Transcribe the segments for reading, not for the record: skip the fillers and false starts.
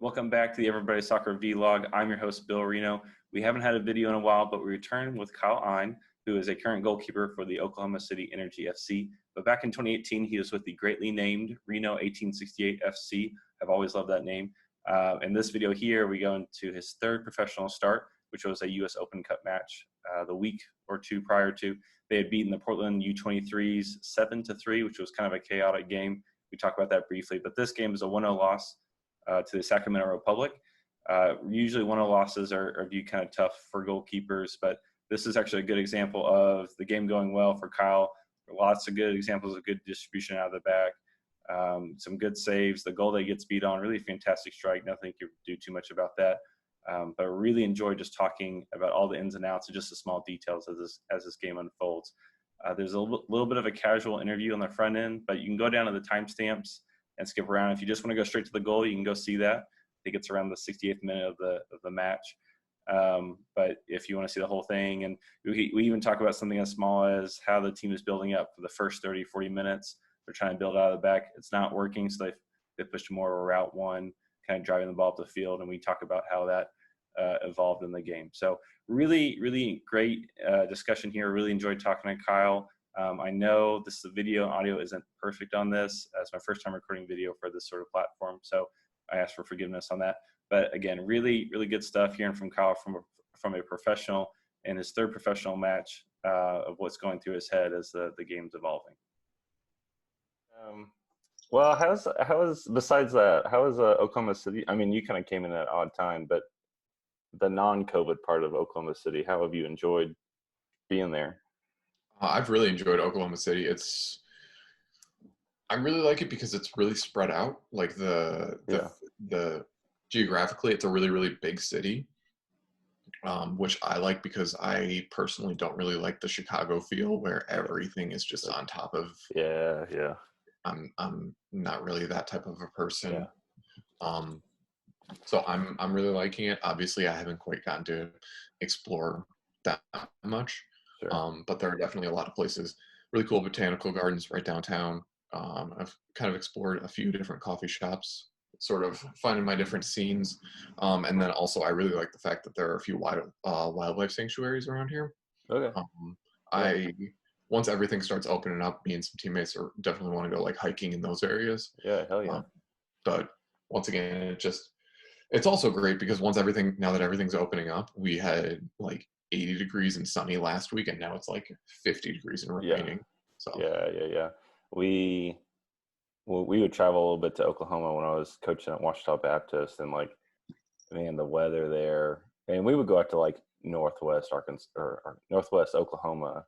Welcome back to the Everybody Soccer Vlog. I'm your host, Bill Reno. We haven't had a video in a while, but we returned with Kyle Ihn, who is a current goalkeeper for the Oklahoma City Energy FC. But back in 2018, he was with the greatly named Reno 1868 FC. I've always loved that name. In this video here, we go into his third professional start, which was a US Open Cup match. The week or two prior to, they had beaten the Portland U23s 7-3, which was kind of a chaotic game. We talked about that briefly, but this game is a 1-0 loss to the Sacramento Republic. Usually 1-0 losses are viewed kind of tough for goalkeepers, but this is actually a good example of the game going well for Kyle. Lots of good examples of good distribution out of the back, some good saves. The goal that he gets beat on, really fantastic strike. Nothing you do too much about that. But I really enjoyed just talking about all the ins and outs and just the small details as this game unfolds. There's a little bit of a casual interview on the front end, but you can go down to the timestamps and skip around. If you just want to go straight to the goal, you can go see that. I think it's around the 68th minute of the match. But if you want to see the whole thing, and we even talk about something as small as how the team is building up for the first 30, 40 minutes. They're trying to build out of the back. It's not working, so they pushed more of a route one, kind of driving the ball up the field, and we talk about how that evolved in the game. So really, really great discussion here. Really enjoyed talking to Kyle. I know the video and audio isn't perfect on this. It's my first time recording video for this sort of platform, so I ask for forgiveness on that. But again, really, really good stuff hearing from Kyle from a professional in his third professional match of what's going through his head as the game's evolving. Well, besides that, how is Oklahoma City? I mean, you kind of came in at an odd time, but the non-COVID part of Oklahoma City, how have you enjoyed being there? I've really enjoyed Oklahoma City. I really like it because it's really spread out. Like the geographically, it's a really, really big city, which I like because I personally don't really like the Chicago feel where everything is just on top of. Yeah. I'm not really that type of a person. Yeah. So I'm really liking it. Obviously, I haven't quite gotten to explore that much. Sure. But there are definitely a lot of places, really cool botanical gardens right downtown. I've kind of explored a few different coffee shops, sort of finding my different scenes. And then also I really like the fact that there are a few wildlife sanctuaries around here. Okay. Once everything starts opening up, me and some teammates definitely want to go like hiking in those areas. Yeah, hell yeah. But once again, it's also great because now that everything's opening up, we had like 80 degrees and sunny last week, and now it's like 50 degrees and raining. So Yeah. We would travel a little bit to Oklahoma when I was coaching at Ouachita Baptist, and like, man, the weather there, and we would go out to like northwest Arkansas or northwest Oklahoma,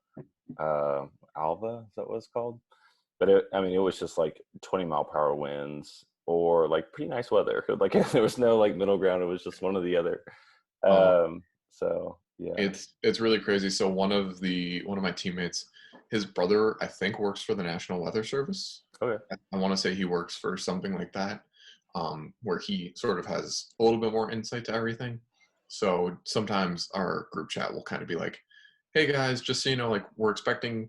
Alva, is that what it's called? But it was just like 20-mile-per-hour winds or like pretty nice weather. Like there was no like middle ground. It was just one or the other. So yeah, it's really crazy. So one of my teammates, his brother, I think, works for the National Weather Service. Okay. I want to say he works for something like that, where he sort of has a little bit more insight to everything. So sometimes our group chat will kind of be like, hey guys, just so you know, like we're expecting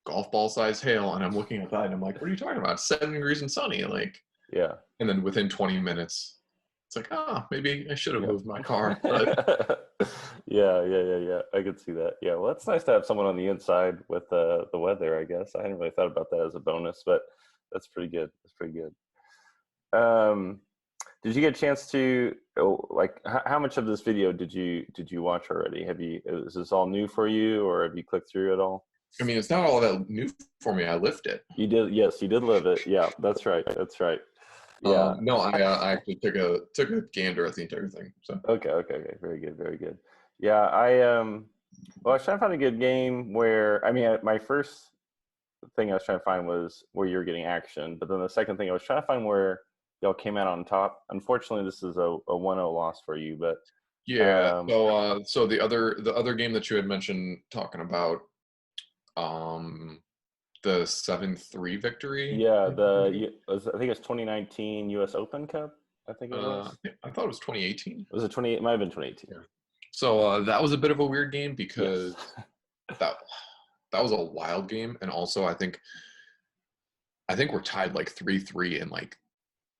golf ball size hail. And I'm looking at that and I'm like, what are you talking about? 7 degrees and sunny. Like, yeah. And then within 20 minutes, it's like, maybe I should have moved my car. Yeah. I could see that. Yeah. Well, it's nice to have someone on the inside with the weather, I guess. I hadn't really thought about that as a bonus, but that's pretty good. Did you get a chance to how much of this video did you watch already? Is this all new for you, or have you clicked through it all? I mean, it's not all that new for me. I lived it. You did, yes, you did live it. Yeah, that's right. Yeah. No, I actually took a gander at the entire thing. So okay, very good. Yeah, I was trying to find a good game where my first thing I was trying to find was where you were getting action, but then the second thing I was trying to find where y'all came out on top. Unfortunately, this is a 1-0 loss for you, but yeah. So the other game that you had mentioned talking about, the 7-3 victory. Yeah, I think it's 2019 US Open Cup. I think it was. I thought it was 2018. Was it 28? It might have been 2018. Yeah. So that was a bit of a weird game because that was a wild game, and also I think we're tied like 3-3 in like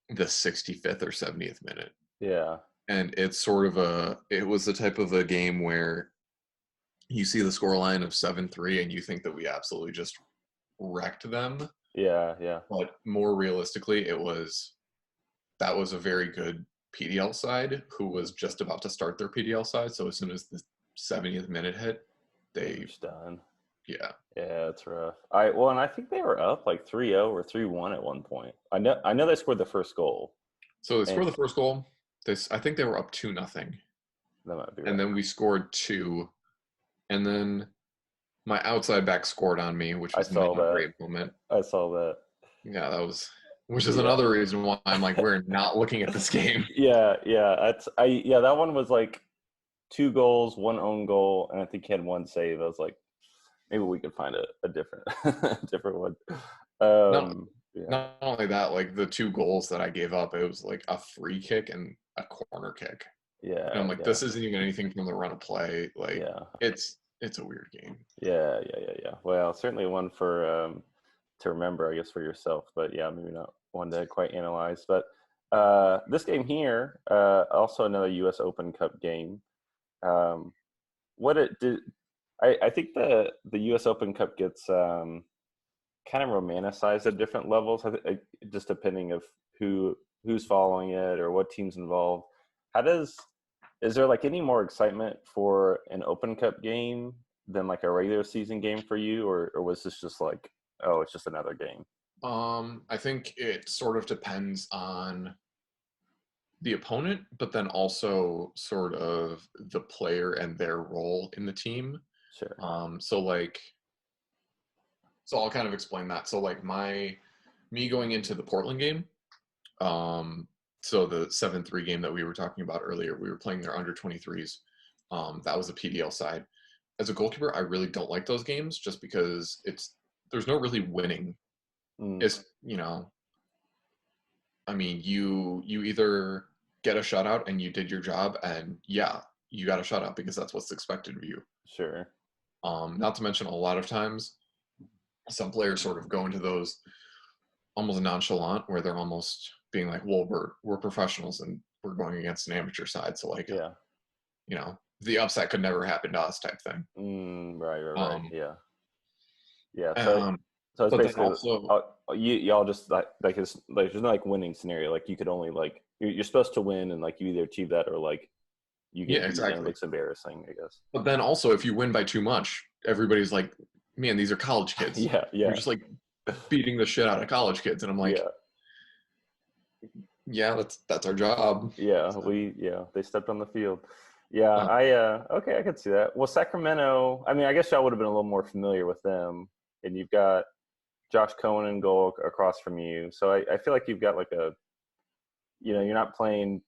the 65th or 70th minute. Yeah. And it's it was the type of a game where you see the scoreline of 7-3 and you think that we absolutely just wrecked them. Yeah. Yeah. But more realistically, that was a very good PDL side who was just about to start their PDL side. So as soon as the 70th minute hit, They're they, just done. yeah. Yeah, it's rough. And I think they were up like 3-0 or 3-1 at one point. I know they scored the first goal. So they And scored the first goal. I think they were up 2-0. that might be right. And then we scored 2. And then my outside back scored on me, which was not a great moment. I saw that. Yeah, which is another reason why I'm like, we're not looking at this game. Yeah. That one was like 2 goals, 1 own goal, and I think he had 1 save. I was like, maybe we could find a different different one. Not only that, like the 2 goals that I gave up, it was like a free kick and a corner kick. Yeah. And I'm like, this isn't even anything from the run of play. Like, it's a weird game. Yeah. Well, certainly one for to remember, I guess, for yourself. But yeah, maybe not one to quite analyze. But this game here, also another U.S. Open Cup game. What it did, I think the U.S. Open Cup gets kind of romanticized at different levels, just depending of who's following it or what team's involved. Is there like any more excitement for an Open Cup game than like a regular season game for you, or was this just like, oh, it's just another game? I think it sort of depends on the opponent, but then also sort of the player and their role in the team. Sure. So I'll kind of explain that. So like me going into the Portland game, so the 7-3 game that we were talking about earlier, we were playing their under 23s. That was the PDL side. As a goalkeeper, I really don't like those games just because there's no really winning. It's, I mean, you either get a shutout and you did your job, and yeah, you got a shutout because that's what's expected of you. Sure. Not to mention a lot of times some players sort of go into those almost nonchalant where they're almost being like, well, we're professionals and we're going against an amateur side. So like, the upset could never happen to us type thing. Right. Yeah. So it's basically also, y'all just like it's like there's no like winning scenario. Like you could only like you're supposed to win, and like you either achieve that or like you get exactly. It looks embarrassing, I guess. But then also if you win by too much, everybody's like, man, these are college kids. Yeah. You're just like beating the shit out of college kids, and I'm like, yeah, that's our job. Yeah, they stepped on the field. Yeah, I could see that. Well, Sacramento, I mean, I guess y'all would have been a little more familiar with them, and you've got Josh Cohen in goal across from you. So I feel like you've got like you're not playing,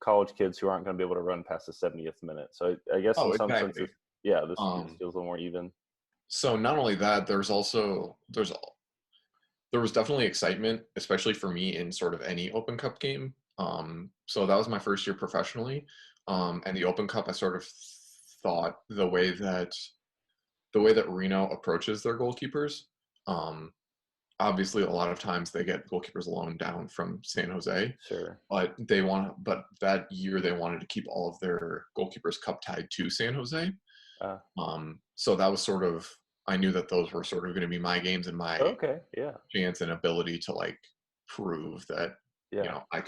college kids who aren't going to be able to run past the 70th minute. So I guess in some senses, this feels a little more even. So not only that, there was definitely excitement, especially for me in sort of any Open Cup game. So that was my first year professionally. And the Open Cup, I sort of thought the way that Reno approaches their goalkeepers, obviously a lot of times they get goalkeepers loaned down from San Jose. Sure. But that year they wanted to keep all of their goalkeepers cup tied to San Jose. So that was sort of, I knew that those were sort of going to be my games and my chance and ability to like prove that I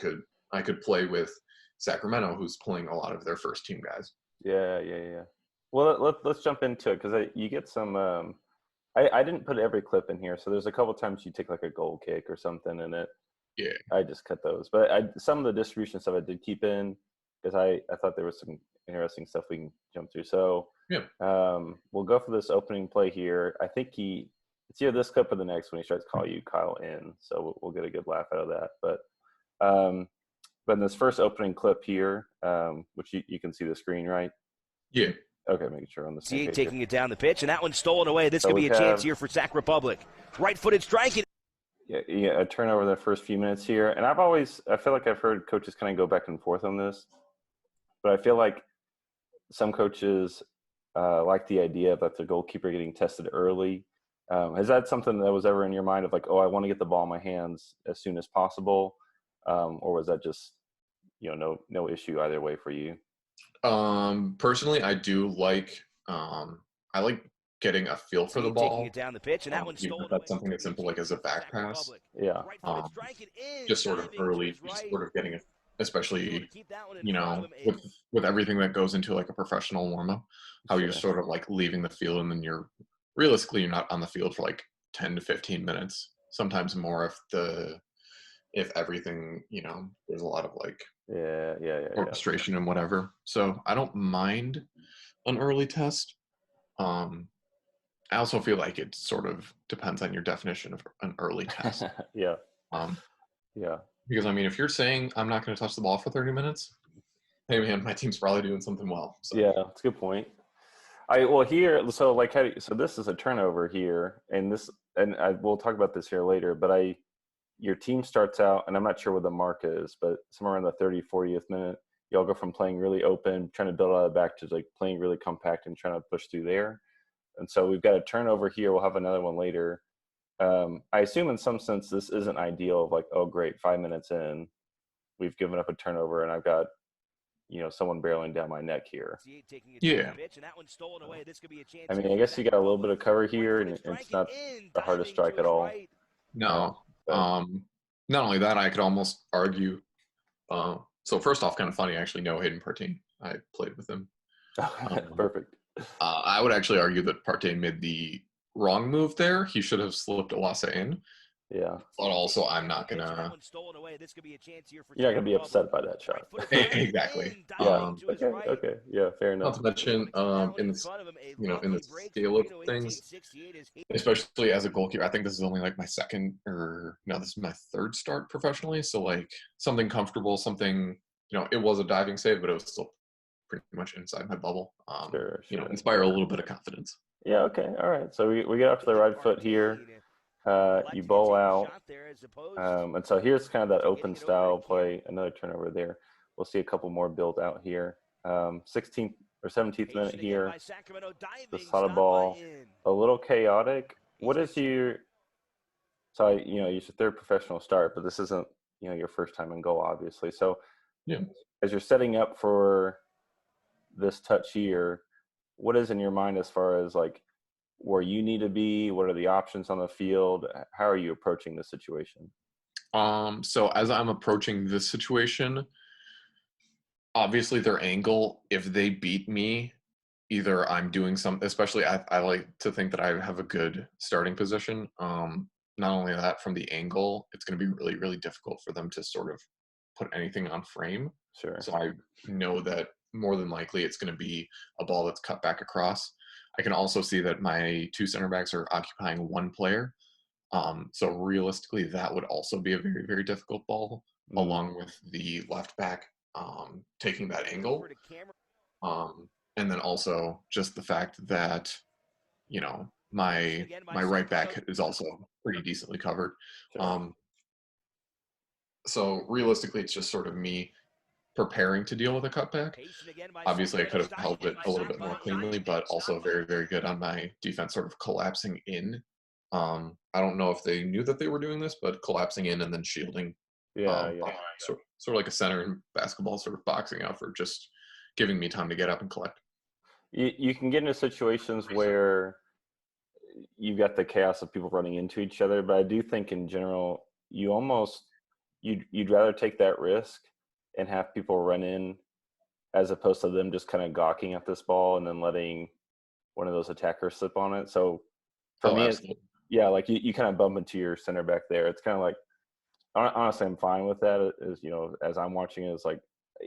could play with Sacramento, who's playing a lot of their first team guys. Yeah. Well, let's jump into it because you get some. I didn't put every clip in here, so there's a couple times you take like a goal kick or something in it. Yeah. I just cut those, but some of the distribution stuff I did keep in because I thought there was some interesting stuff we can jump through. So we'll go for this opening play here. I think it's either this clip or the next when he starts calling you Kyle Ihn. So we'll get a good laugh out of that. But in this first opening clip here, which you can see the screen, right? Yeah. Okay, making sure on the same page taking it down the pitch, and that one's stolen away. This could be a chance here for Sac Republic. Right-footed strike. Yeah, a turnover the first few minutes here. And I feel like I've heard coaches kind of go back and forth on this. But I feel like some coaches like the idea that the goalkeeper getting tested early. Is that something that was ever in your mind of like, oh, I want to get the ball in my hands as soon as possible? Or was that just, no issue either way for you? Personally, I do like I like getting a feel for the ball. Taking it down the pitch, and that one's Even stolen if that's away. something as simple like as a back pass. Yeah. Just sort of early, just sort of getting it, especially with everything that goes into like a professional warm up, how you're sort of like leaving the field, and then you're not on the field for like 10 to 15 minutes, sometimes more if everything, there's a lot of like orchestration and whatever. So I don't mind an early test. I also feel like it sort of depends on your definition of an early test. Yeah. Because I mean, if you're saying I'm not going to touch the ball for 30 minutes, hey man, my team's probably doing something well. So. Yeah, that's a good point. So this is a turnover here, and we'll talk about this here later, but your team starts out, and I'm not sure what the mark is, but somewhere around the 30th, 40th minute, y'all go from playing really open, trying to build out of the back, to like playing really compact and trying to push through there. And so we've got a turnover here. We'll have another one later. I assume in some sense this isn't ideal of like, oh great, 5 minutes in, we've given up a turnover and I've got, someone barreling down my neck here. Yeah. I mean, I guess you got a little bit of cover here, and it's not the hardest strike at all. No. Not only that, I could almost argue. So first off, kind of funny, actually, no Hayden Partain. I played with him. Perfect. I would actually argue that Partain made the wrong move there. He should have slipped Owasso in. Yeah. But also, I'm not gonna. You're not gonna be upset by that shot. Exactly. Yeah. Okay. Yeah. Fair enough. Not to mention, in the scale of things, especially as a goalkeeper, I think this is only like this is my third start professionally. So like something comfortable, something it was a diving save, but it was still pretty much inside my bubble. Sure. Inspire a little bit of confidence. Yeah. Okay. All right. So we get off to the right foot here. You bowl out, and so here's kind of that open style play. Another turnover there. We'll see a couple more build out here. 16th or 17th minute here. The slotted ball, a little chaotic. What is your? So it's your third professional start, but this isn't your first time in goal, obviously. So as you're setting up for this touch here, what is in your mind as far as like where you need to be? What are the options on the field? How are you approaching this situation? So as I'm approaching this situation, obviously their angle, if they beat me, either I'm doing something, especially I like to think that I have a good starting position. Not only that, from the angle, it's going to be really, really difficult for them to sort of put anything on frame. Sure. So I know that more than likely it's going to be a ball that's cut back across. I can also see that my two center backs are occupying one player. So realistically, that would also be a very, very difficult ball, along with the left back taking that angle. And then also just the fact that, my right back is also pretty decently covered. Sure. So realistically, it's just sort of me preparing to deal with a cutback. Obviously, I could have held it a little bit more cleanly, but also very, very good on my defense sort of collapsing in. I don't know if they knew that they were doing this, but collapsing in and then shielding. Sort of like a center in basketball, sort of boxing out for just giving me time to get up and collect. You can get into situations where you've got the chaos of people running into each other, but I do think in general, you'd rather take that risk and have people run in as opposed to them just kind of gawking at this ball and then letting one of those attackers slip on it. So for me, like you kind of bump into your center back there. It's kind of like, honestly, I'm fine with that. As I'm watching it, it's like,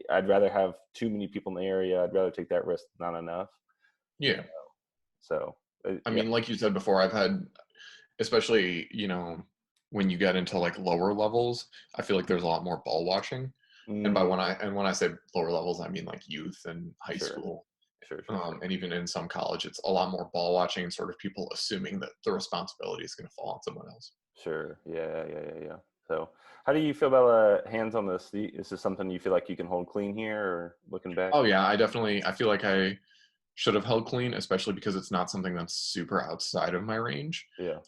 I'd rather have too many people in the area. I'd rather take that risk than not enough. Yeah. So. I mean, like you said before, I've had, especially, when you get into like lower levels, I feel like there's a lot more ball watching. And when I say lower levels, I mean like youth and high school. Sure. And even in some college, it's a lot more ball watching and sort of people assuming that the responsibility is going to fall on someone else. Sure. Yeah. So how do you feel about hands on this? Is this something you feel like you can hold clean here, or looking back? Oh yeah, I feel like I should have held clean, especially because it's not something that's super outside of my range. Yeah.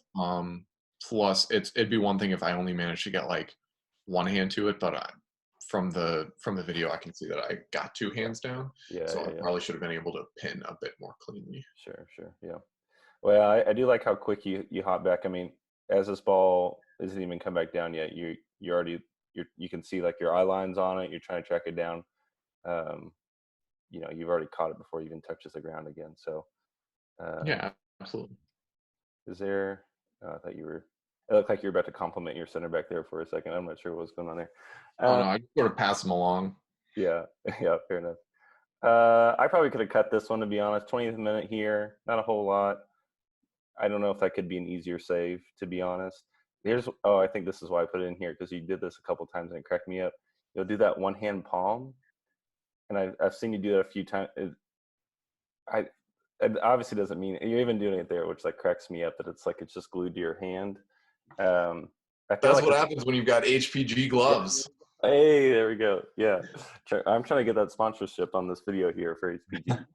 Plus it'd be one thing if I only managed to get like one hand to it, but from the video, I can see that I got 2 hands down. Yeah. So I Yeah. probably should have been able to pin a bit more cleanly. Sure. Yeah. Well, I do like how quick you hop back. I mean, as this ball isn't even come back down yet, you can see like your eye lines on it. You're trying to track it down. You've already caught it before it even touches the ground again. So Yeah, absolutely. is there? I thought you were. It looked like you were about to compliment your center back there for a second. I'm not sure what was going on there. Oh no, I just sort of pass them along. Yeah. Fair enough. I probably could have cut this one, to be honest. 20th minute here, not a whole lot. I don't know if that could be an easier save, to be honest. I think this is why I put it in here, because you did this a couple times and it cracked me up. You'll do that one hand palm, and I've seen you do that a few times. It obviously doesn't mean you're even doing it there, which like cracks me up that it's like it's just glued to your hand. That's what happens when you've got HPG gloves. Hey, there we go. Yeah, I'm trying to get that sponsorship on this video here for HPG.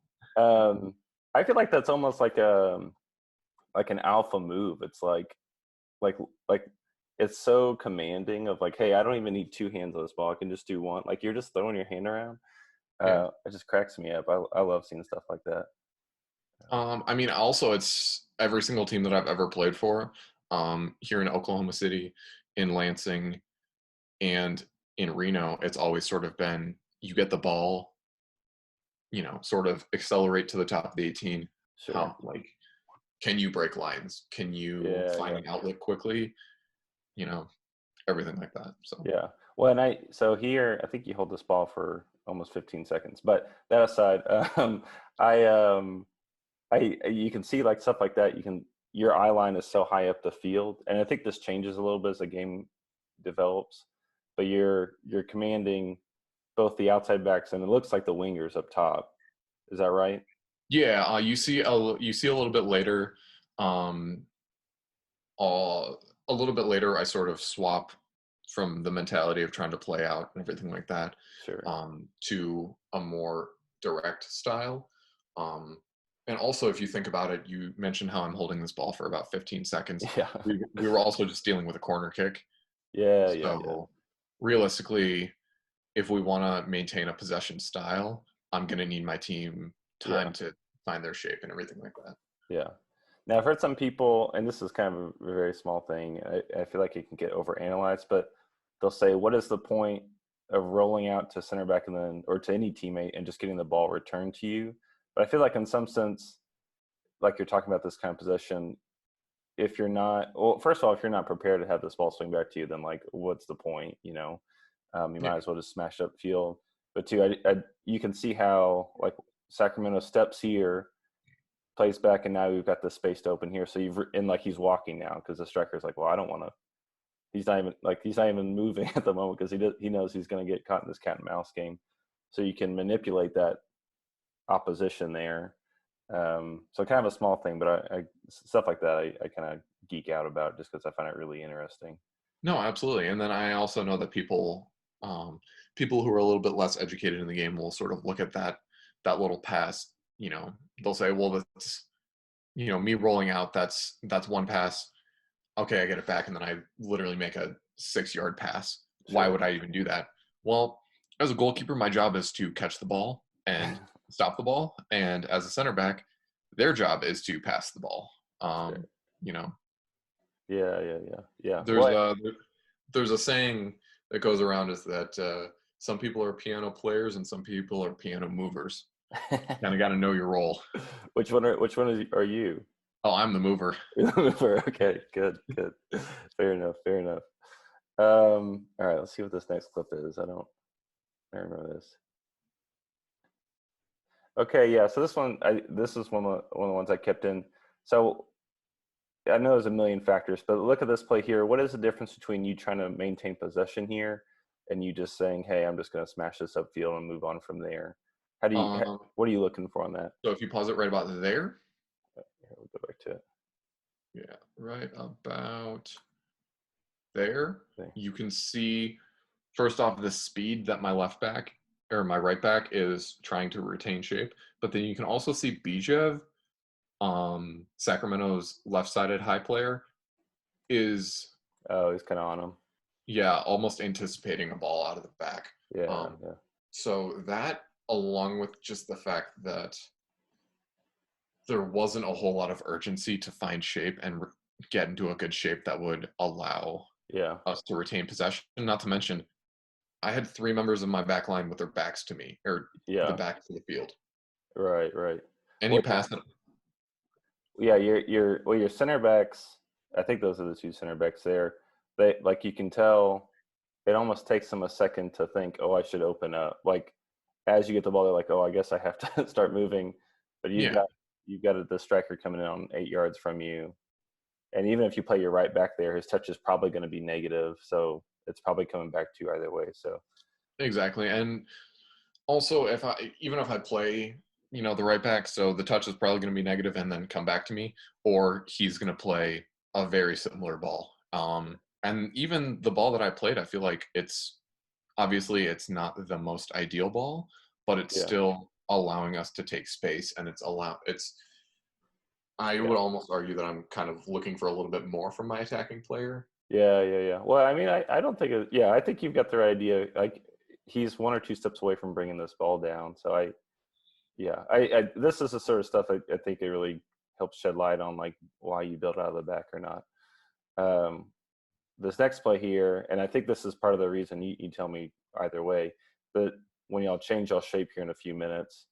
I feel like that's almost like an alpha move. It's like it's so commanding of like, hey, I don't even need 2 hands on this ball. I can just do one. Like you're just throwing your hand around. It just cracks me up. I love seeing stuff like that. I mean, also it's every single team that I've ever played for, here in Oklahoma City, in Lansing, and in Reno, it's always sort of been, you get the ball, sort of accelerate to the top of the 18. Sure. Can you break lines? Can you find an outlet quickly? Everything like that. So yeah. Well, so here I think you hold this ball for almost 15 seconds. But that aside, you can see like stuff like that. Your eye line is so high up the field, and I think this changes a little bit as the game develops. But you're commanding both the outside backs and it looks like the wingers up top. Is that right? Yeah, you see a little bit later. A little bit later, I sort of swap from the mentality of trying to play out and everything like that, sure, to a more direct style. And also, if you think about it, you mentioned how I'm holding this ball for about 15 seconds. Yeah. We were also just dealing with a corner kick. Yeah. Realistically, if we want to maintain a possession style, I'm going to need my team time to find their shape and everything like that. Yeah. Now, I've heard some people, and this is kind of a very small thing, I feel like it can get overanalyzed, but they'll say, what is the point of rolling out to center back or to any teammate and just getting the ball returned to you? But I feel like in some sense, like you're talking about this kind of possession, if you're not, well, first of all, if you're not prepared to have this ball swing back to you, then like, what's the point, you might as well just smash up field. But two, you can see how like Sacramento steps here, plays back, and now we've got the space to open here. So he's walking now because the striker's like, well, I don't want to. He's not even moving at the moment because he knows he's going to get caught in this cat and mouse game. So you can manipulate that opposition there. So kind of a small thing, but I stuff like that I kind of geek out about just because I find it really interesting. No, absolutely. And then I also know that people who are a little bit less educated in the game will sort of look at that little pass. They'll say, well, that's, me rolling out, that's one pass. Okay, I get it back, and then I literally make a 6-yard pass. Sure. Why would I even do that? Well, as a goalkeeper, my job is to catch the ball and stop the ball. And as a center back, their job is to pass the ball. Sure. Yeah. There's a saying that goes around is that some people are piano players and some people are piano movers. Kind of got to know your role. Which one are you? Oh, I'm the mover. You're the mover. Okay, good. Fair enough. All right, let's see what this next clip is. I remember this. Okay, yeah. So this is one of the ones I kept in. So I know there's a million factors, but look at this play here. What is the difference between you trying to maintain possession here and you just saying, "Hey, I'm just going to smash this upfield and move on from there"? What are you looking for on that? So if you pause it right about there. Here, we'll go back to it. Yeah, right about there. Okay. You can see, first off, the speed that my right back is trying to retain shape. But then you can also see Bijev, Sacramento's left-sided high player, is... Oh, he's kind of on him. Yeah, almost anticipating a ball out of the back. Yeah, yeah. So that, along with just the fact that there wasn't a whole lot of urgency to find shape and get into a good shape that would allow Yeah. us to retain possession. Not to mention, I had 3 members of my back line with their backs to me, or the Yeah. back to the field. Right, right. Any pass that, Yeah, your center backs, I think those are the 2 center backs there. They, like, you can tell it almost takes them a second to think, "Oh, I should open up." Like, as you get the ball, they're like, "Oh, I guess I have to start moving." But yeah, you've got the striker coming in on 8 yards from you. And even if you play your right back there, his touch is probably going to be negative, so it's probably coming back to you either way. So exactly. And also, even if I play, the right back, so the touch is probably going to be negative and then come back to me, or he's going to play a very similar ball. And even the ball that I played, I feel like it's not the most ideal ball, but it's yeah, still allowing us to take space, and I yeah. would almost argue that I'm kind of looking for a little bit more from my attacking player. Yeah, yeah, yeah. Well, I mean, I don't think it, yeah, I think you've got the right idea. Like, he's 1 or 2 steps away from bringing this ball down. So I this is the sort of stuff I think it really helps shed light on, like, why you build out of the back or not. This next play here, and I think this is part of the reason, you tell me either way, but when y'all change y'all shape here in a few minutes,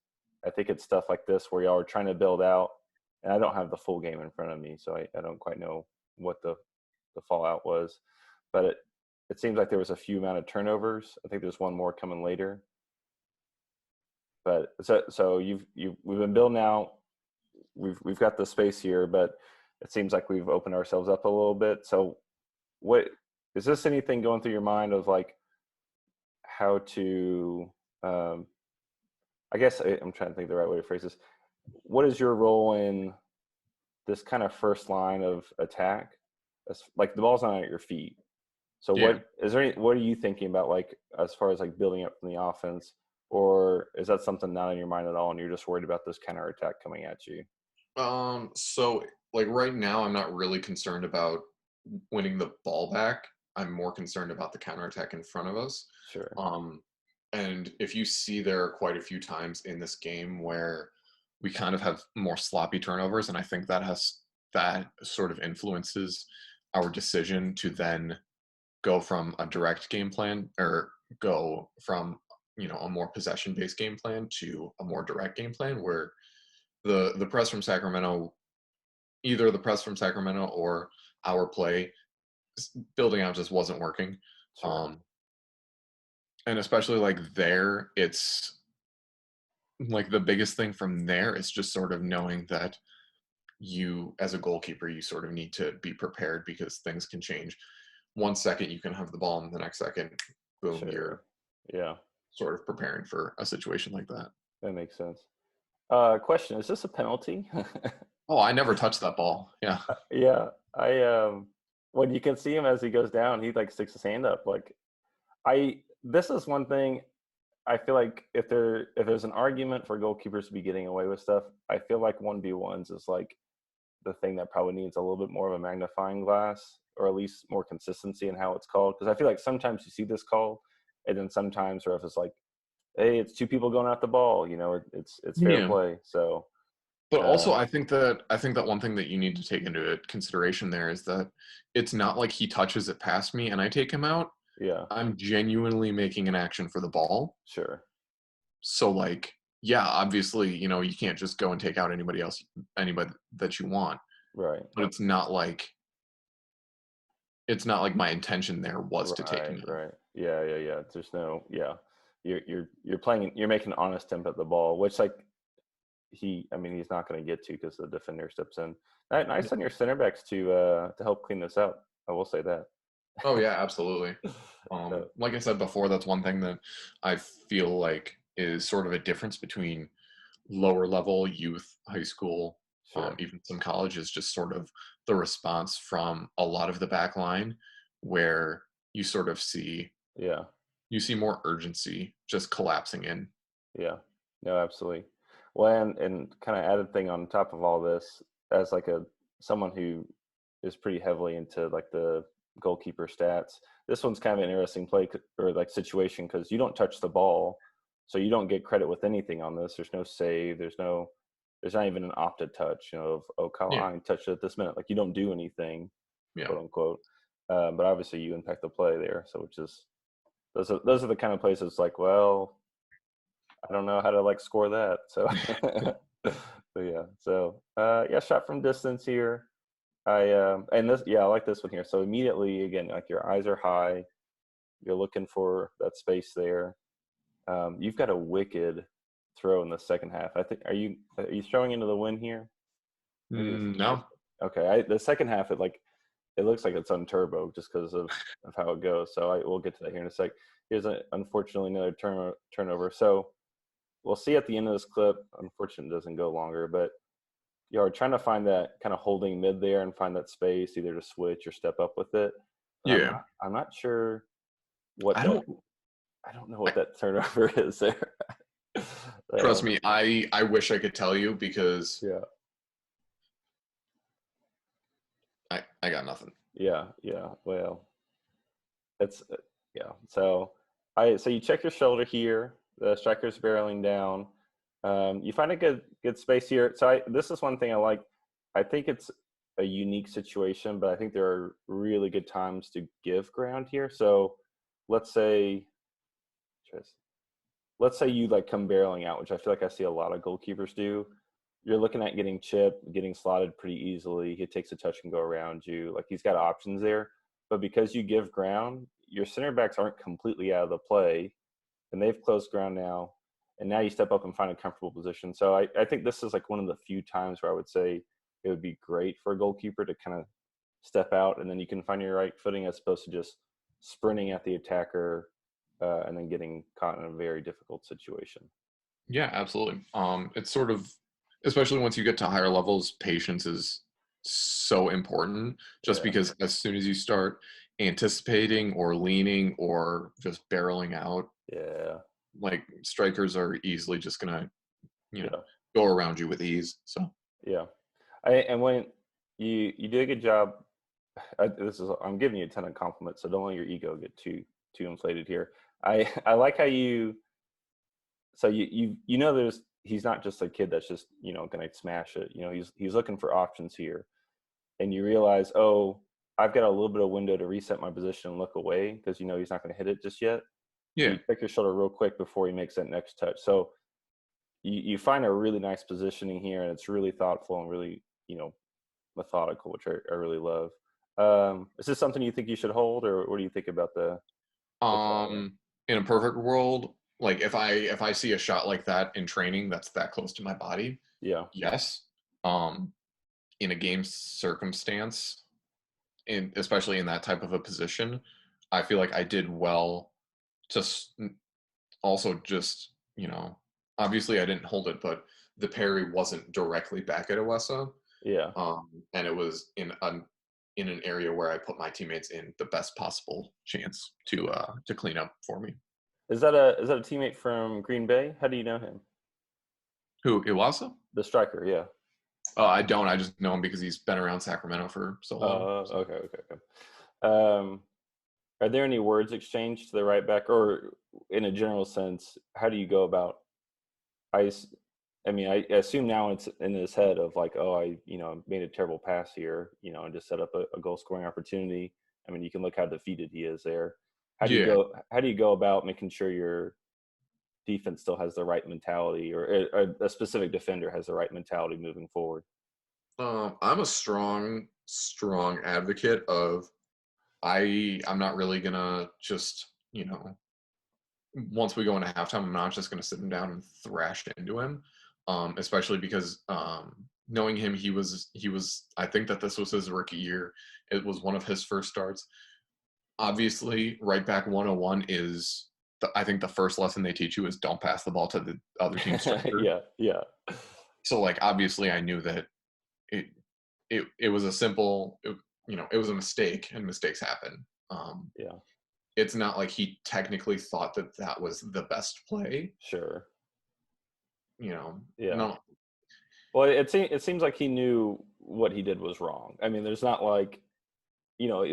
I think it's stuff like this where y'all are trying to build out, and I don't have the full game in front of me, so I don't quite know what the fallout was, but it seems like there was a few amount of turnovers. I think there's one more coming later. But so we've been building out. We've got the space here, but it seems like we've opened ourselves up a little bit. So what is this, anything going through your mind of, like, how to I guess I'm trying to think the right way to phrase this. What is your role in this kind of first line of attack? Like, the ball's not at your feet. So Yeah. what are you thinking about, like, as far as, like, building up from the offense, or is that something not in your mind at all and you're just worried about this counter attack coming at you? So like right now, I'm not really concerned about winning the ball back. I'm more concerned about the counterattack in front of us. Sure. And if you see, there are quite a few times in this game where we kind of have more sloppy turnovers, and I think that sort of influences our decision to then go from a direct game plan, or go from a more possession based game plan to a more direct game plan, where the press from Sacramento, either the press from Sacramento or our play building out, just wasn't working. Sure. And especially, like, there, it's like the biggest thing from there is just sort of knowing that you, as a goalkeeper, you sort of need to be prepared, because things can change. 1 second you can have the ball, and the next second, boom, Sure. you're Yeah, sort of preparing for a situation like that. that makes sense. Question: is this a penalty? Oh, I never touched that ball. Yeah. Yeah, when you can see him as he goes down, he, like, sticks his hand up. Like, this is one thing I feel like, if there's an argument for goalkeepers to be getting away with stuff, I feel like 1v1s is, like, the thing that probably needs a little bit more of a magnifying glass, or at least more consistency in how it's called. Because I feel like sometimes you see this called, and then sometimes, or if it's like, hey, it's 2 people going at the ball, it's fair Yeah. play. So But also, uh, I think that one thing that you need to take into consideration there is that it's not like he touches it past me and I take him out. yeah, I'm genuinely making an action for the ball. sure, So, like, yeah, obviously, you can't just go and take out anybody that you want. right, But it's not like my intention there was to take him out. right. Yeah, yeah, yeah. There's no, yeah. You're playing. You're making an honest attempt at the ball, which, like, I mean, he's not going to get to, because the defender steps in. Nice on your center backs to help clean this up. I will say that. Oh yeah, absolutely. So, Like I said before, that's one thing that I feel like is sort of a difference between lower level youth, high school, sure. even some college, is just sort of the response from a lot of the back line, where you sort of see Yeah. more urgency just collapsing in. Yeah. No, absolutely. Well, and kind of added thing on top of all this, as, like, someone who is pretty heavily into, like, the goalkeeper stats. This one's kind of an interesting play or like situation because you don't touch the ball, so you don't get credit with anything on this. There's no save. There's not even an opted touch. Kyle Ihn touched it at this minute. Like you don't do anything, quote unquote. But obviously you impact the play there. So those are the kind of places like, well, I don't know how to like score that. So, but yeah. So shot from distance here. I like this one here. So immediately again, like your eyes are high, you're looking for that space there. You've got a wicked throw in the second half. I think are you throwing into the wind here? No. Okay. The second half it looks like it's on turbo just because of how it goes. So we'll get to that here in a sec. Here's unfortunately another turnover. So we'll see at the end of this clip. Unfortunately, it doesn't go longer, but you're trying to find that kind of holding mid there and find that space either to switch or step up with it. But I'm not sure what I don't know what that turnover is there. Trust me, I wish I could tell you because I got nothing. Yeah. Well, it's So you check your shoulder here. The striker's barreling down. You find a good space here. So this is one thing I like. I think it's a unique situation, but I think there are really good times to give ground here. So let's say you like come barreling out, which I feel like I see a lot of goalkeepers do. You're looking at getting chipped, getting slotted pretty easily. He takes a touch and go around you. Like he's got options there. But because you give ground, your center backs aren't completely out of the play, and they've closed ground now. And now you step up and find a comfortable position. So I think this is like one of the few times where I would say it would be great for a goalkeeper to kind of step out and then you can find your right footing as opposed to just sprinting at the attacker and then getting caught in a very difficult situation. Yeah, absolutely. It's sort of, especially once you get to higher levels, patience is so important just because as soon as you start anticipating or leaning or just barreling out, like strikers are easily just gonna go around you with ease. So and when you do a good job, I'm giving you a ton of compliments, so don't let your ego get too inflated here. I like how you he's not just a kid that's just gonna smash it. He's looking for options here, and you realize, I've got a little bit of window to reset my position and look away because he's not going to hit it just yet. So you check your shoulder real quick before he makes that next touch. So you find a really nice positioning here, and it's really thoughtful and really, methodical, which I really love. Is this something you think you should hold, or what do you think about the in a perfect world, like if I see a shot like that in training that's that close to my body, yes. In a game circumstance, especially in that type of a position, I feel like I did well to also just, obviously I didn't hold it, but the parry wasn't directly back at Owesa. And it was in an area where I put my teammates in the best possible chance to clean up for me. Is that a teammate from Green Bay? How do you know him? Who, Iwasa? The striker, yeah. I don't. I just know him because he's been around Sacramento for so long. Okay. Are there any words exchanged to the right back, or in a general sense, how do you go about? I assume now it's in his head of like, I made a terrible pass here, and just set up a goal scoring opportunity. I mean, you can look how defeated he is there. How do you go about making sure your defense still has the right mentality, or a specific defender has the right mentality moving forward? I'm a strong advocate of I'm not really gonna just once we go into halftime, I'm not just gonna sit him down and thrash into him, especially because knowing him, he was I think that this was his rookie year. It was one of his first starts. Obviously, right back 101 is I think the first lesson they teach you is don't pass the ball to the other team's striker. So like obviously I knew that it was a simple it was a mistake, and mistakes happen. It's not like he technically thought that was the best play. Sure. No. Well, it seems like he knew what he did was wrong. I mean, there's not like,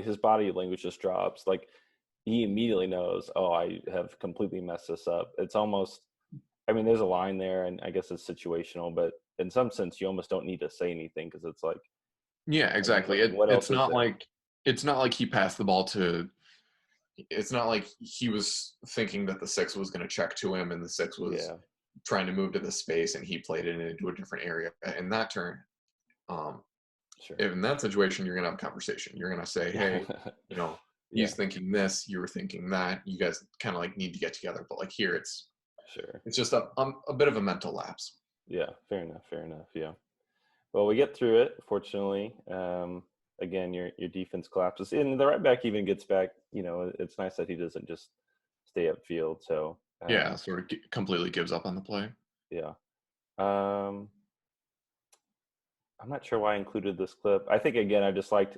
his body language just drops. Like he immediately knows, oh, I have completely messed this up. It's almost, I mean, there's a line there, and I guess it's situational, but in some sense, you almost don't need to say anything because it's like, Yeah, exactly. what else It's is not there? like he passed the ball to. It's not like he was thinking that the 6 was going to check to him, and the 6 was trying to move to the space, and he played it into a different area. In that turn, Sure. if in that situation, you're going to have a conversation. You're going to say, hey, he's thinking this, you were thinking that. You guys kind of like need to get together. But like here, it's just a bit of a mental lapse. Yeah, fair enough. Yeah. Well, we get through it, fortunately. Again, your defense collapses, and the right back even gets back. It's nice that he doesn't just stay upfield. So sort of completely gives up on the play. Yeah. I'm not sure why I included this clip. I think again, I just liked,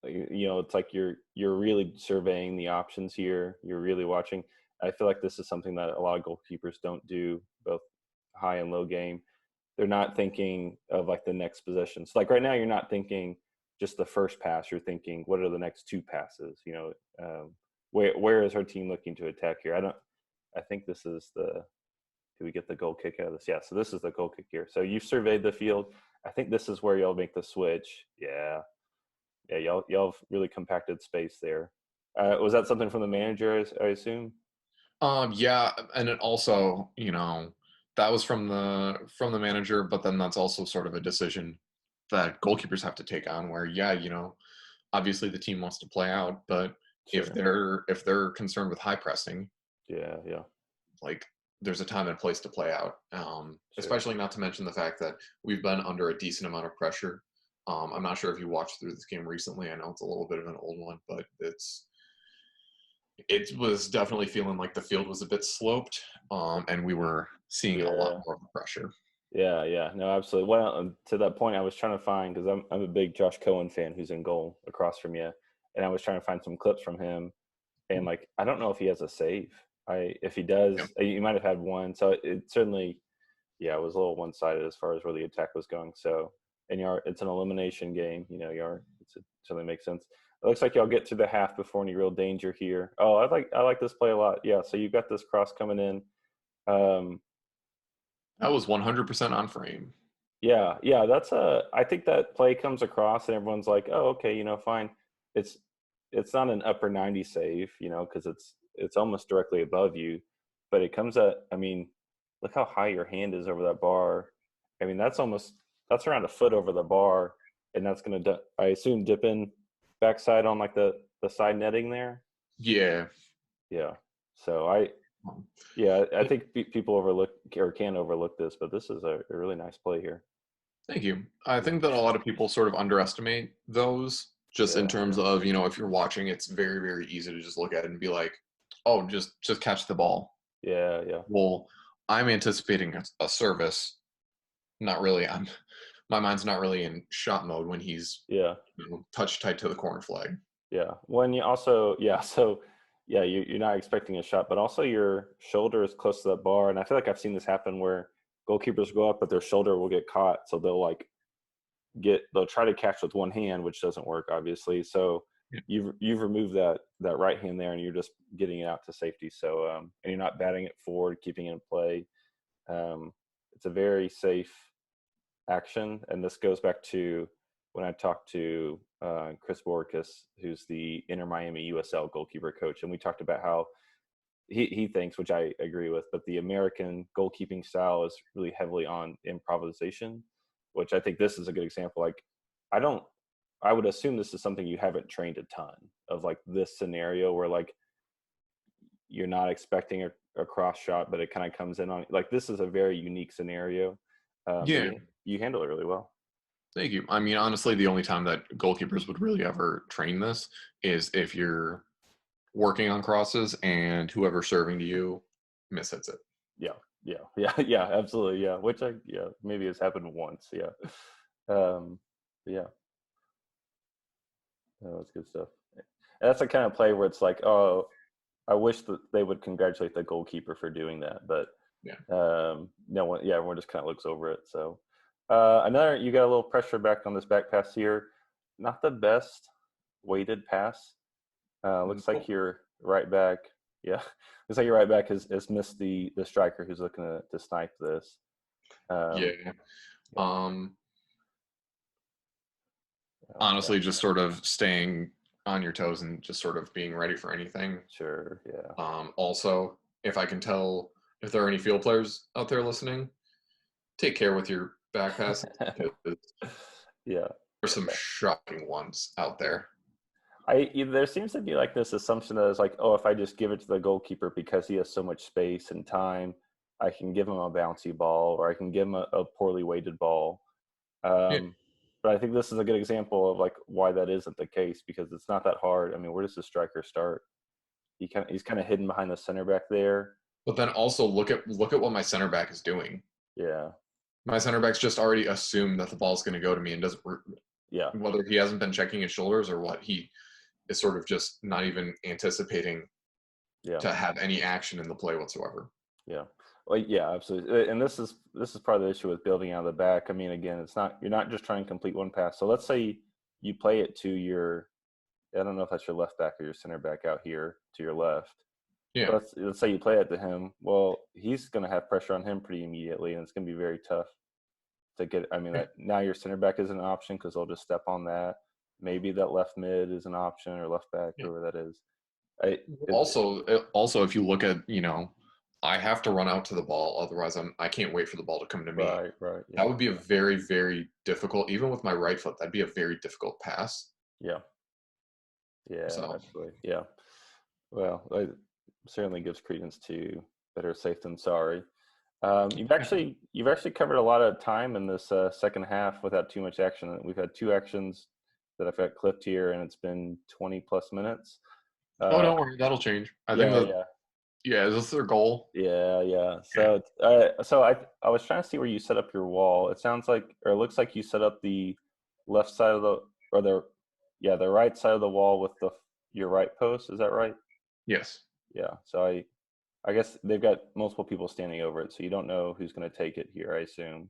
it's like you're really surveying the options here. You're really watching. I feel like this is something that a lot of goalkeepers don't do, both high and low game. They're not thinking of like the next possession. So like right now, you're not thinking just the first pass. You're thinking, what are the next 2 passes? Where is our team looking to attack here? I think this is do we get the goal kick out of this? Yeah. So this is the goal kick here. So you've surveyed the field. I think this is where y'all make the switch. Yeah. Y'all have really compacted space there. Was that something from the manager, I assume? Yeah, and it also, that was from the manager, but then that's also sort of a decision that goalkeepers have to take on where, obviously the team wants to play out, but if they're concerned with high pressing, like there's a time and place to play out. Especially not to mention the fact that we've been under a decent amount of pressure. I'm not sure if you watched through this game recently. I know it's a little bit of an old one, but it was definitely feeling like the field was a bit sloped, and we were seeing a lot more of the pressure. Yeah. No, absolutely. Well, to that point, I was trying to find, because I'm a big Josh Cohen fan who's in goal across from you, and I was trying to find some clips from him, and like I don't know if he has a save. If he does, he might have had one. So it certainly, it was a little one-sided as far as where the attack was going. So, and it's an elimination game. It certainly makes sense. It looks like y'all get to the half before any real danger here. Oh, I like this play a lot. Yeah, so you've got this cross coming in. That was 100% on frame. Yeah, I think that play comes across and everyone's like, oh, okay, fine. It's not an upper 90 save, because it's almost directly above you, but it comes look how high your hand is over that bar. I mean, that's around a foot over the bar, and that's going to, I assume, dip in backside on like the side netting there. Yeah. So I think people overlook or can overlook this, but this is a really nice play here. Thank you. I think that a lot of people sort of underestimate those, just in terms of, if you're watching, it's very, very easy to just look at it and be like, oh, just catch the ball. Yeah. Well, I'm anticipating a service. Not really. My mind's not really in shot mode when he's touch tight to the corner flag. Yeah. When you also you're not expecting a shot, but also your shoulder is close to that bar, and I feel like I've seen this happen where goalkeepers go up, but their shoulder will get caught, so they'll try to catch with one hand, which doesn't work, obviously. So you've removed that right hand there, and you're just getting it out to safety. So and you're not batting it forward, keeping it in play. It's a very safe action, and this goes back to when I talked to Chris Borges, who's the Inter Miami USL goalkeeper coach, and we talked about how he thinks, which I agree with, but the American goalkeeping style is really heavily on improvisation, which I think this is a good example. Like, I would assume this is something you haven't trained a ton of, like this scenario where like you're not expecting a cross shot, but it kind of comes in on, like, this is a very unique scenario. You handle it really well. Thank you. I mean, honestly, the only time that goalkeepers would really ever train this is if you're working on crosses and whoever's serving to you mishits it. Yeah, absolutely. Yeah, which maybe has happened once. Yeah. That's good stuff. And that's the kind of play where it's like, oh, I wish that they would congratulate the goalkeeper for doing that, but no one, everyone just kind of looks over it. So you got a little pressure back on this back pass here. Not the best weighted pass. Looks like your right back. Yeah, looks like your right back has missed the striker who's looking to snipe this. Honestly, just sort of staying on your toes and just sort of being ready for anything. Sure. Yeah. Also, if I can tell if there are any field players out there listening, take care with your back pass. Yeah. There's some shocking ones out there. There seems to be like this assumption that it's like, oh, if I just give it to the goalkeeper because he has so much space and time, I can give him a bouncy ball or I can give him a poorly weighted ball. But I think this is a good example of like why that isn't the case, because it's not that hard. I mean, where does the striker start? He's kind of hidden behind the center back there. But then also look at what my center back is doing. Yeah. My center back's just already assumed that the ball's going to go to me and doesn't. Yeah. Whether he hasn't been checking his shoulders or what, he is sort of just not even anticipating to have any action in the play whatsoever. Yeah. Well, yeah, absolutely. And this is part of the issue with building out of the back. I mean, again, you're not just trying to complete one pass. So let's say you play it to your, I don't know if that's your left back or your center back out here to your left. Yeah. But let's say you play it to him. Well, he's going to have pressure on him pretty immediately, and it's going to be very tough to get. I mean, now your center back is an option because they'll just step on that. Maybe that left mid is an option, or left back, whoever that is. Also, if you look at, I have to run out to the ball, otherwise I can't wait for the ball to come to me. Right. Yeah. That would be a very, very difficult, even with my right foot, that'd be a very difficult pass. Yeah. Yeah, absolutely. Yeah. Well, it certainly gives credence to better safe than sorry. You've actually covered a lot of time in this second half without too much action. We've had 2 actions that I've got clipped here, and it's been 20 plus minutes. Don't worry, that'll change. I think is this their goal? Yeah. So I was trying to see where you set up your wall. It sounds like, or it looks like you set up the left side of the right side of the wall with your right post. Is that right? Yes. Yeah. So I guess they've got multiple people standing over it, so you don't know who's going to take it here, I assume.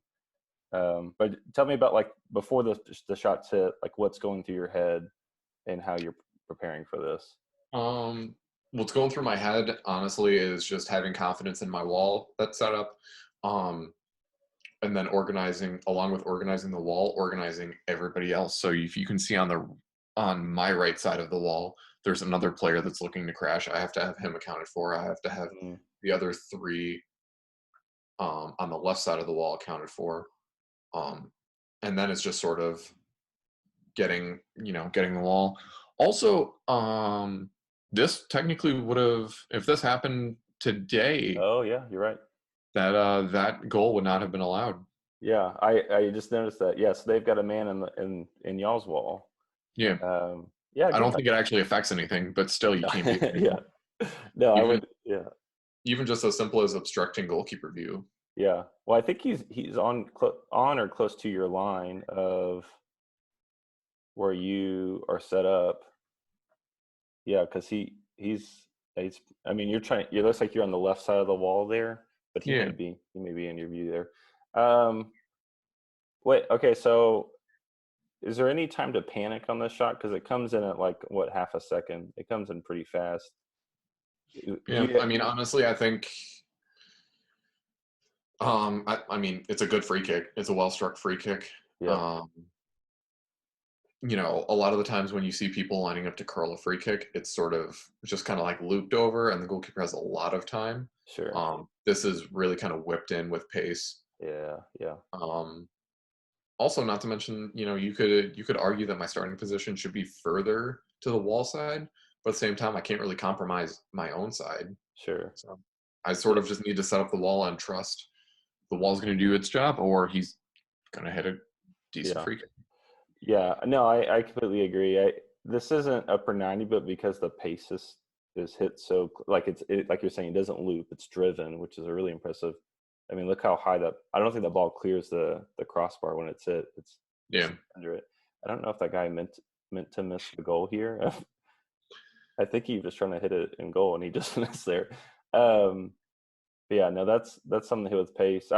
But tell me about, like, before the shots hit, like what's going through your head and how you're preparing for this. What's going through my head, honestly, is just having confidence in my wall that's set up, and then along with organizing the wall, organizing everybody else. So if you can see on my right side of the wall, there's another player that's looking to crash. I have to have him accounted for. I have to have the other 3 on the left side of the wall accounted for. And then it's just sort of getting the wall. Also, this technically would have, if this happened today. Oh yeah, you're right. That goal would not have been allowed. Yeah, I just noticed that. Yes, they've got a man in y'all's wall. Yeah. I don't think it actually affects anything, but still, you can't be. Yeah. No, I would. Yeah. Even just as simple as obstructing goalkeeper view. Yeah. Well, I think he's on or close to your line of where you are set up. Yeah, because he's. I mean, it looks like you're on the left side of the wall there, but he may be in your view there. Wait. Okay. So, is there any time to panic on this shot? Because it comes in at like half a second. It comes in pretty fast. Yeah. I mean, honestly, I think. I mean, it's a good free kick. It's a well-struck free kick. Yeah. A lot of the times when you see people lining up to curl a free kick, it's sort of just kind of like looped over, and the goalkeeper has a lot of time. Sure. This is really kind of whipped in with pace. Yeah. Also, not to mention, you could argue that my starting position should be further to the wall side, but at the same time, I can't really compromise my own side. Sure. So I sort of just need to set up the wall and trust the wall's going to do its job, or he's going to hit a decent free kick. Yeah, no, I completely agree. This isn't upper 90, but because the pace is hit so, like like you're saying, it doesn't loop, it's driven, which is a really impressive. I mean, look how high I don't think the ball clears the crossbar when it's hit. It's under it. I don't know if that guy meant to miss the goal here. I think he was trying to hit it in goal and he just missed there. But yeah, no, that's something with pace.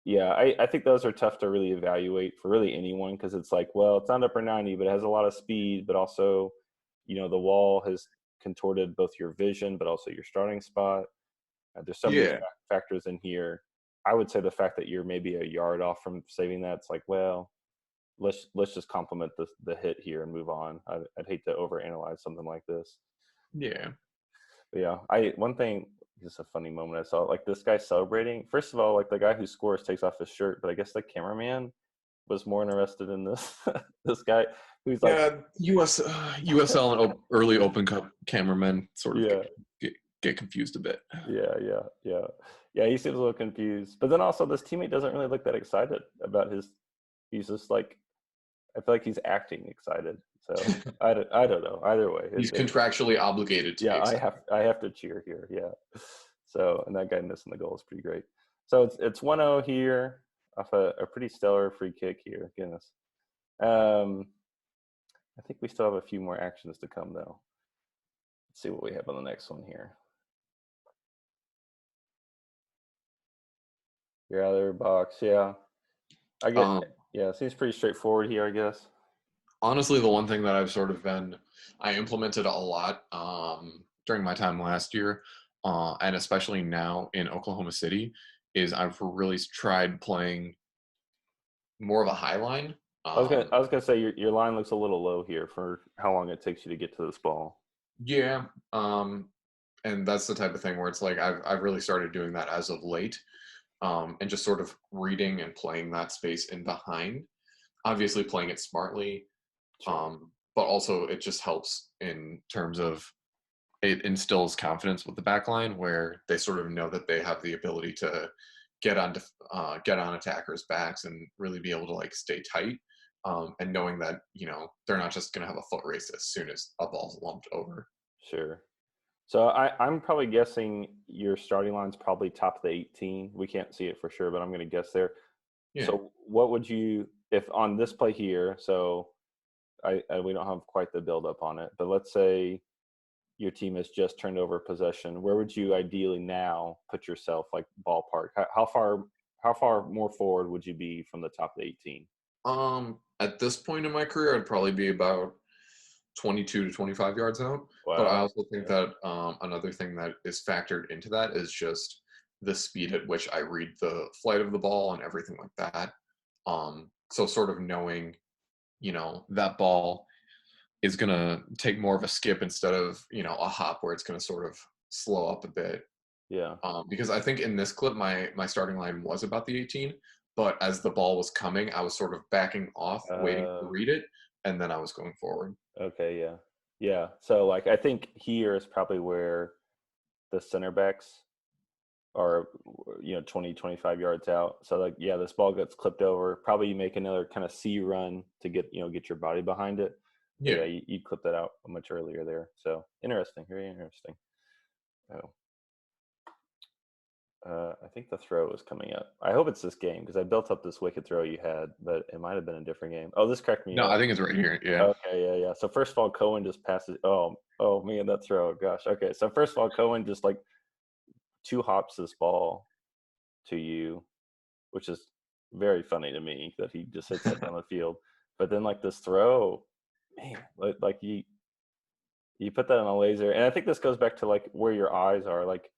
Yeah, I think those are tough to really evaluate for really anyone because it's like, well, it's not upper 90, but it has a lot of speed, but also, the wall has contorted both your vision, but also your starting spot. There's so many Yeah. factors in here. I would say the fact that you're maybe a yard off from saving that, it's like, well, let's just compliment the hit here and move on. I'd hate to overanalyze something like this. Yeah. But yeah, one thing, just a funny moment I saw, like this guy celebrating. First of all, like the guy who scores takes off his shirt, but I guess the cameraman was more interested in this this guy who's like, USL and early Open Cup cameramen sort of get confused a bit. Yeah. He seems a little confused, but then also this teammate doesn't really look that excited about his. He's just like, I feel like he's acting excited. So I don't know. Either way, he's contractually obligated to. Yeah, I have to cheer here. Yeah. So, and that guy missing the goal is pretty great. So it's 1-0 here off a pretty stellar free kick here. Goodness. I think we still have a few more actions to come though. Let's see what we have on the next one here. Your other box, yeah. I guess, yeah, it seems pretty straightforward here, I guess. Honestly, the one thing that I've sort of I implemented a lot during my time last year, and especially now in Oklahoma City, is I've really tried playing more of a high line. I was gonna say your line looks a little low here for how long it takes you to get to this ball. Yeah, and that's the type of thing where it's like I've really started doing that as of late, and just sort of reading and playing that space in behind. Obviously, playing it smartly, but also it just helps in terms of it instills confidence with the back line where they sort of know that they have the ability to get on attackers' backs and really be able to like stay tight, and knowing that they're not just going to have a foot race as soon as a ball's lumped over. Sure. So I'm probably guessing your starting line's probably top of the 18. We can't see it for sure, but I'm going to guess there. Yeah. So what would you, if on this play here, so we don't have quite the build up on it, but let's say your team has just turned over possession, where would you ideally now put yourself, like ballpark? How far more forward would you be from the top of the 18? At this point in my career, I'd probably be about 22 to 25 yards out. Wow. But I also think that another thing that is factored into that is just the speed at which I read the flight of the ball and everything like that. So sort of knowing, that ball is going to take more of a skip instead of, a hop where it's going to sort of slow up a bit. Yeah. Because I think in this clip, my starting line was about the 18, but as the ball was coming, I was sort of backing off, waiting to read it, and then I was going forward. Okay, yeah. Yeah, so like I think here is probably where the center backs are, 20, 25 yards out. So like, yeah, this ball gets clipped over. Probably you make another kind of C run to get your body behind it. Yeah, you clip that out much earlier there. So interesting, very interesting. Oh. I think the throw is coming up. I hope it's this game because I built up this wicked throw you had, but it might have been a different game. Oh, this cracked me up. I think it's right here. Yeah. Okay, yeah. So first of all, Cohen just passes. Oh man, that throw. Gosh. Okay. So first of all, Cohen just like two hops this ball to you, which is very funny to me that he just hits it down the field. But then like this throw, man, like you put that on a laser, and I think this goes back to like where your eyes are, like.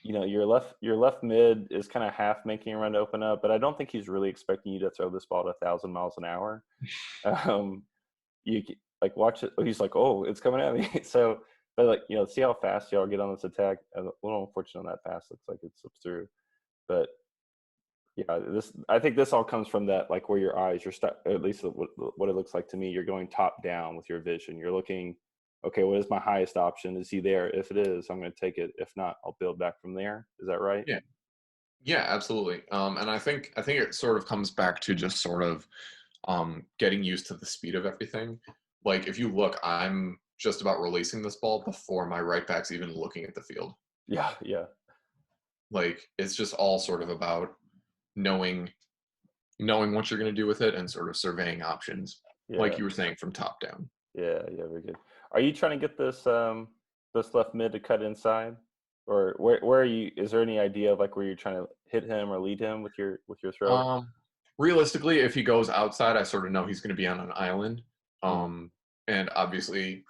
Your left mid is kind of half making a run to open up, but I don't think he's really expecting you to throw this ball at 1,000 miles an hour. You like watch it. He's like, oh, it's coming at me. So, but like, see how fast y'all get on this attack. A little unfortunate on that pass. Looks like it slips through, but yeah, I think this all comes from that, like where your eyes, at least what it looks like to me. You're going top down with your vision. You're looking. Okay, what is my highest option? Is he there? If it is, I'm going to take it. If not, I'll build back from there. Is that right? Yeah, absolutely. And I think it sort of comes back to just sort of getting used to the speed of everything. Like if you look, I'm just about releasing this ball before my right back's even looking at the field. Yeah. Like it's just all sort of about knowing what you're going to do with it and sort of surveying options, like you were saying, from top down. Yeah, very good. Are you trying to get this left mid to cut inside, or where are you? Is there any idea of like where you're trying to hit him or lead him with your throw? Realistically, if he goes outside, I sort of know he's going to be on an island. Mm. And obviously,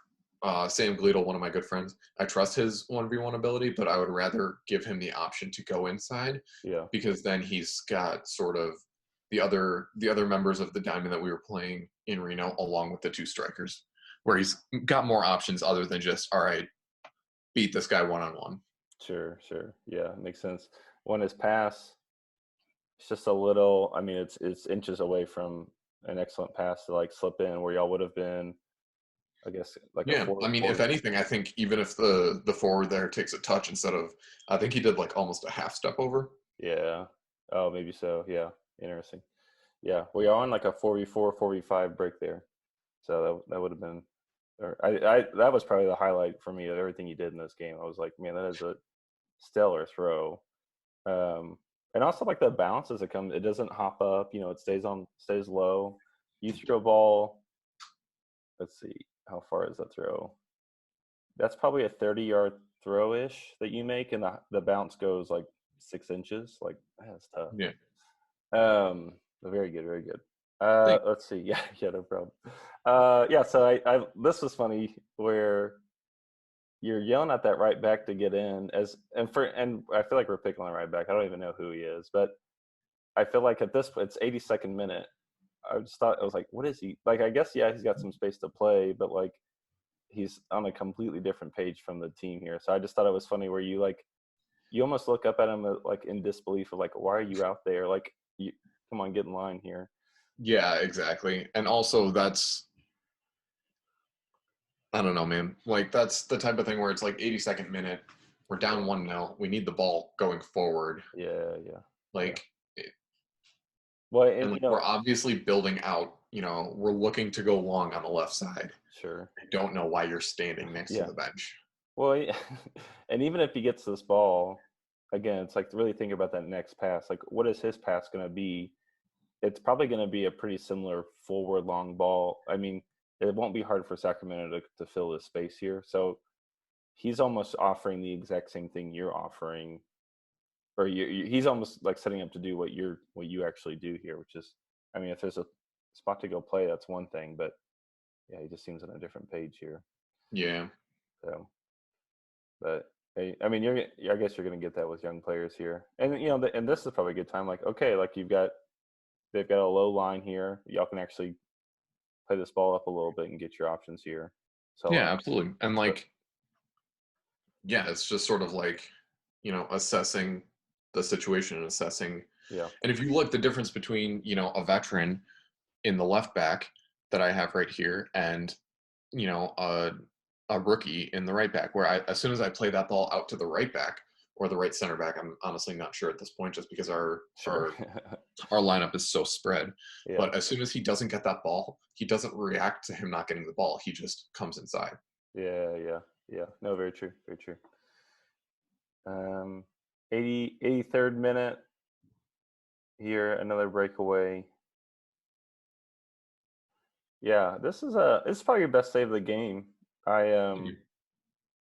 Sam Gleedle, one of my good friends, I trust his 1v1 ability, but I would rather give him the option to go inside. Yeah. Because then he's got sort of the other members of the diamond that we were playing in Reno, along with the 2 strikers, where he's got more options other than just, all right, beat this guy one-on-one. Sure. Yeah, makes sense. When his pass, it's just a little. I mean, it's inches away from an excellent pass to like slip in where y'all would have been. I guess like Yeah, a I mean, if anything, I think even if the forward there takes a touch instead of, I think he did like almost a half step over. Yeah. Oh, maybe so. Yeah. Interesting. Yeah, we are on like a 4v4, 4v5 break there, so that would have been. Or I that was probably the highlight for me of everything you did in this game. I was like, man, that is a stellar throw. And also like the bounce as it comes, it doesn't hop up. You know, it stays low. You throw a ball. Let's see, how far is that throw? That's probably a 30-yard throw-ish that you make, and the bounce goes like 6 inches. Like that's tough. Yeah. Very good, very good. Let's see. Yeah, no problem. Yeah, so I this was funny where you're yelling at that right back to get in and I feel like we're picking on the right back. I don't even know who he is, but I feel like at this point it's 82nd minute. I just thought I was like, what is he like? I guess he's got some space to play, but like he's on a completely different page from the team here. So I just thought it was funny where you almost look up at him like in disbelief of like, why are you out there? Like, come on, get in line here. Yeah, exactly. And also that's, I don't know, man. Like that's the type of thing where it's like 82nd minute, we're down 1-0, we need the ball going forward. Yeah. Like, well, and like, we're obviously building out. We're looking to go long on the left side. Sure. I don't know why you're standing next to the bench. Well, and even if he gets this ball, again, it's like to really think about that next pass. Like, what is his pass going to be? It's probably going to be a pretty similar forward long ball. I mean, it won't be hard for Sacramento to fill this space here. So he's almost offering the exact same thing you're offering, or he's almost like setting up to do what you actually do here, which is, I mean, if there's a spot to go play, that's one thing, but yeah, he just seems on a different page here. Yeah. So, but I mean, I guess you're going to get that with young players here, and and this is probably a good time. Like, okay, like they've got a low line here. Y'all can actually play this ball up a little bit and get your options here. So yeah, absolutely. And like, yeah, it's just sort of like, assessing the situation and assessing. Yeah. And if you look, the difference between, a veteran in the left back that I have right here and, a rookie in the right back, where as soon as I play that ball out to the right back or the right center back, I'm honestly not sure at this point, just because our lineup is so spread. Yeah. But as soon as he doesn't get that ball, he doesn't react to him not getting the ball. He just comes inside. Yeah. No, very true. 83rd minute here, another breakaway. Yeah, this is probably your best save of the game.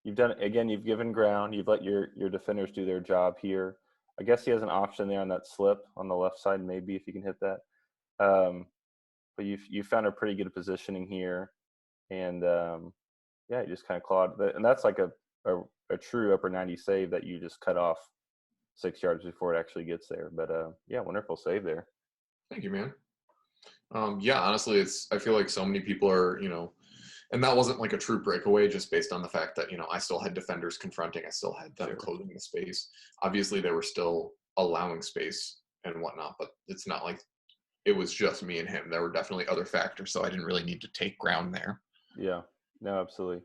You've done it again. You've given ground. You've let your defenders do their job here. I guess he has an option there on that slip on the left side, maybe if you can hit that. But you found a pretty good positioning here, and you just kind of clawed. And that's like a true upper 90 save that you just cut off 6 yards before it actually gets there. But wonderful save there. Thank you, man. Honestly, I feel like so many people are, and that wasn't like a true breakaway just based on the fact that, I still had defenders confronting. I still had them closing the space. Obviously, they were still allowing space and whatnot, but it's not like it was just me and him. There were definitely other factors, so I didn't really need to take ground there. Yeah, no, absolutely.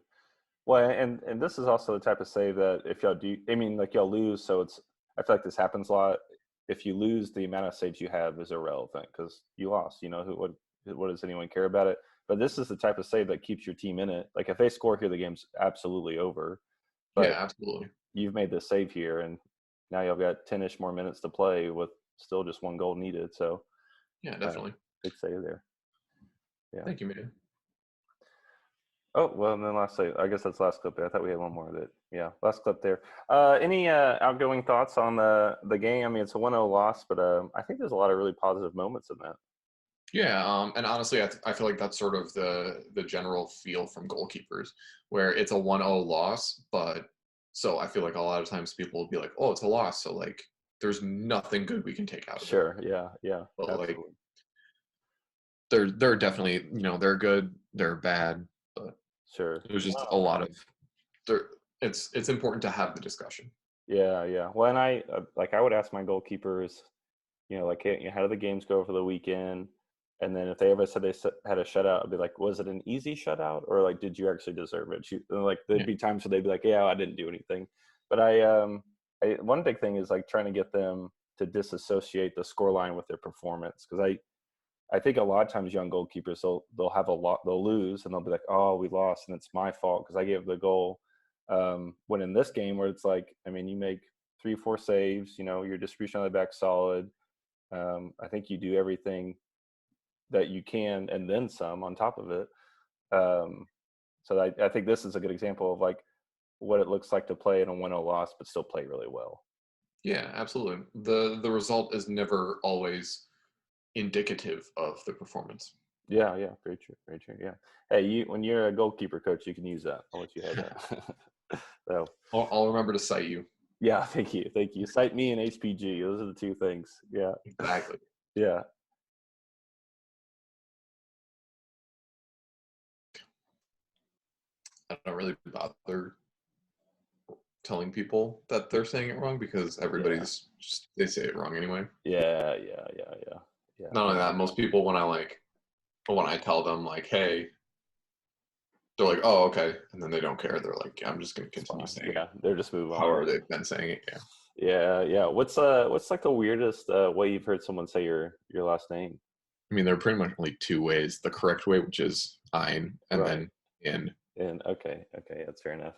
Well, and this is also the type of save that if y'all do, I mean, like y'all lose, so I feel like this happens a lot. If you lose, the amount of saves you have is irrelevant because you lost. What does anyone care about it? But this is the type of save that keeps your team in it. Like if they score here, the game's absolutely over. But yeah, absolutely. You've made this save here, and now you've got 10-ish more minutes to play with still just one goal needed. So yeah, definitely big save there. Yeah. Thank you, man. Oh, well, and then last save. I guess that's the last clip there. I thought we had one more that, Yeah, last clip there. Any outgoing thoughts on the game? I mean, it's a 1-0 loss, but I think there's a lot of really positive moments in that. Yeah, and honestly, I feel like that's sort of the general feel from goalkeepers, where it's a 1-0 loss, but so I feel like a lot of times people will be like, oh, it's a loss, so like there's nothing good we can take out of it. Sure, yeah. But absolutely. like they're definitely, they're good, they're bad, but Sure. there's just a lot of it's important to have the discussion. Yeah. Well, and I would ask my goalkeepers, like, hey, how do the games go for the weekend? And then if they ever said they had a shutout, I'd be like, was it an easy shutout, or like, did you actually deserve it? Like, there'd be times where they'd be like, yeah, I didn't do anything. But one big thing is like trying to get them to disassociate the scoreline with their performance, because I think a lot of times young goalkeepers they'll have they'll lose and they'll be like, oh, we lost and it's my fault because I gave the goal. When in this game where it's like, I mean, you make 3-4 saves, your distribution on the back solid. I think you do everything that you can and then some on top of it. So I think this is a good example of like what it looks like to play in a 1-0 loss but still play really well. Yeah, absolutely. The result is never always indicative of the performance. Yeah, very true, yeah. Hey, when you're a goalkeeper coach, you can use that. I'll let you have that. So I'll remember to cite you. Yeah, thank you. Cite me and HPG. Those are the two things. Yeah, Exactly. Yeah. I don't really bother telling people that they're saying it wrong because everybody's just they say it wrong anyway. Yeah. Not only that, most people when I tell them like, hey, they're like, oh, okay, and then they don't care. They're like, I'm just gonna continue saying it. They're just moving on. However they've been saying it. Yeah. What's like the weirdest way you've heard someone say your last name? I mean, there are pretty much only two ways. The correct way, which is Ihn, and then In. And okay, that's fair enough.